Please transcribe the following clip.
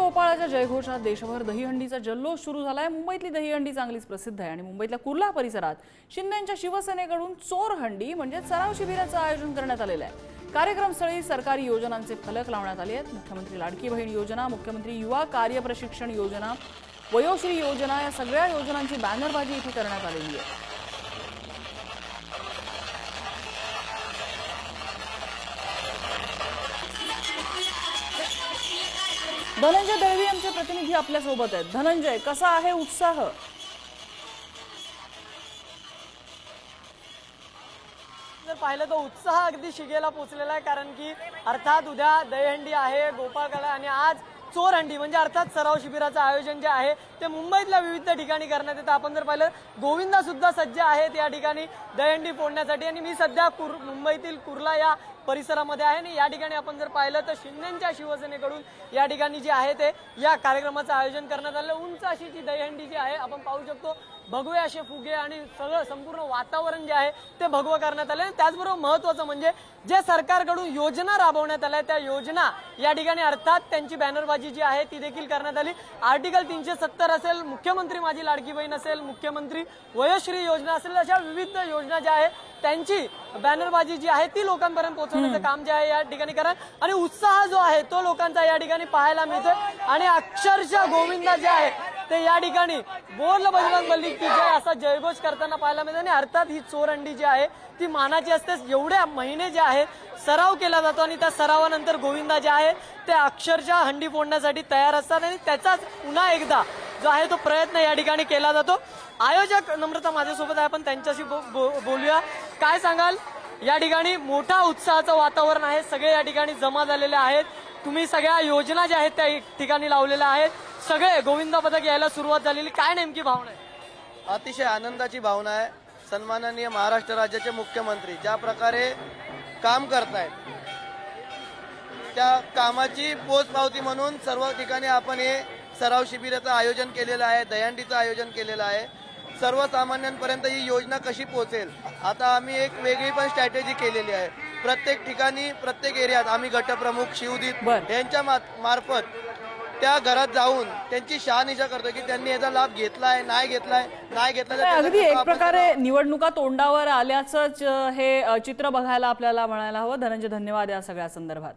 गोपाळाच्या जयघोषात देशभर दहीहंडीचा जल्लोष सुरू झालाय। मुंबईतली दहीहंडी चांगलीच प्रसिद्ध आहे आणि मुंबईतल्या कुर्ला परिसरात शिंदेंच्या शिवसेनेकडून चोर हंडी म्हणजे सराव शिबिराचं आयोजन करण्यात आलेलं आहे। कार्यक्रमस्थळी सरकारी योजनांचे फलक लावण्यात आले आहेत। मुख्यमंत्री लाडकी बहीण योजना, मुख्यमंत्री युवा कार्य प्रशिक्षण योजना, वयोश्री योजना या सगळ्या योजनांची बॅनरबाजी इथे करण्यात आलेली आहे। धनंजय दळवी आमचे प्रतिनिधी आपल्या सोबत आहेत। धनंजय, कसा आहे उत्साह? जर पाहिलं तर उत्साह अगदी शिगेला पोहोचलेला आहे, कारण की अर्थात उद्या दहीहंडी आहे, गोपाळकाला आणि आज चोरहंडी म्हणजे अर्थात सराव शिबिराचं आयोजन जे आहे ते मुंबईतल्या विविध ठिकाणी करण्यात येतं। आपण जर पाहिलं गोविंदा सुद्धा सज्ज आहेत या ठिकाणी दहीहंडी फोडण्यासाठी आणि मी सध्या मुंबईतील कुर्ला या परिसरामध्ये आहे आणि या ठिकाणी आपण जर पाहिलं तर शिंदेंच्या शिवसेनेकडून या ठिकाणी जे आहे ते या कार्यक्रमाचं आयोजन करण्यात आलं। उंच अशी ती दहीहंडी जी आहे आपण पाहू शकतो, भगवे असे फुगे आणि सगळं संपूर्ण वातावरण जे आहे ते भगवं करण्यात आले। त्याचबरोबर महत्त्वाचं म्हणजे जे सरकारकडून योजना राबवण्यात आल्या त्या योजना या ठिकाणी अर्थात त्यांची बॅनरबाजी जी आहे ती देखील करण्यात आली। आर्टिकल 370 असेल, मुख्यमंत्री माझी लाडकी बहीण असेल, मुख्यमंत्री वयोश्री योजना असेल, अशा विविध योजना ज्या आहेत त्यांची बॅनरबाजी जी आहे ती लोकांपर्यंत पोहोचवण्याचं काम जे आहे या ठिकाणी करा आणि उत्साह जो आहे तो लोकांचा या ठिकाणी पाहायला मिळतोय आणि अक्षरशः गोविंदा जे आहे ते या ठिकाणी बोल बजरंग बली की जय असा जयघोष करताना पाहायला मिळतो आणि अर्थात ही चोरहंडी जी आहे ती मानाची असते। एवढ्या महिने जे आहेत सराव केला जातो आणि त्या सरावानंतर गोविंदा जे आहे ते अक्षरशः हंडी फोडण्यासाठी तयार असतात आणि त्याचाच पुन्हा एकदा जो आहे तो प्रयत्न या ठिकाणी केला जातो। आयोजक नम्रता माझ्यासोबत आहे, आपण त्यांच्याशी बोलूया। काय सांगाल, या ठिकाणी मोठा उत्साहाचं वातावरण आहे, सगळे या ठिकाणी जमा झालेले आहेत, तुम्ही सगळ्या योजना ज्या आहेत त्या ठिकाणी लावलेल्या आहेत, सगळे गोविंदा पदक यायला सुरुवात झालेली, काय नेमकी भावना आहे? अतिशय आनंदाची भावना आहे। सन्माननीय महाराष्ट्र राज्याचे मुख्यमंत्री ज्या प्रकारे काम करतायत त्या कामाची पोचपावती म्हणून सर्व ठिकाणी आपण हे सराव शिबिराचं आयोजन केलेलं आहे, दहीहंडीचं आयोजन केलेलं आहे। सर्वसामान्यांपर्यंत ही योजना कशी पोहोचेल, आता आम्ही एक वेगळी पण स्ट्रॅटेजी केलेली आहे। प्रत्येक ठिकाणी प्रत्येक एरियात आम्ही गटप्रमुख शिवदीप यांच्या मार्फत त्या घरात जाऊन त्यांची शहानिशा करतो की त्यांनी याचा लाभ घेतलाय नाही घेतलाय। अगदी एक प्रकारे निवडणुका तोंडावर आल्याचंच हे चित्र बघायला आपल्याला म्हणायला हवं। धनंजय, धन्यवाद या सगळ्या संदर्भात।